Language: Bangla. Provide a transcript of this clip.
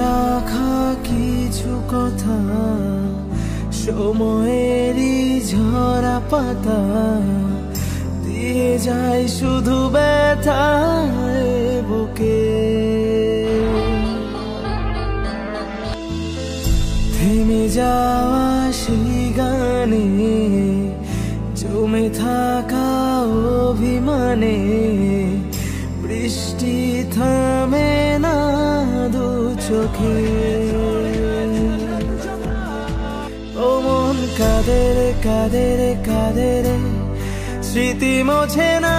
রাখা কিছু কথা সময়েরই ঝরা পাতা দিয়ে যায় শুধু ব্যথায় বুকে। থেমে যাওয়া সেই গানে জমে থাকা অভিমানে বৃষ্টি থামে না দু চোখে। ও মন কাঁদে রে কাঁদে রে কাঁদে রে, স্মৃতি মোছে না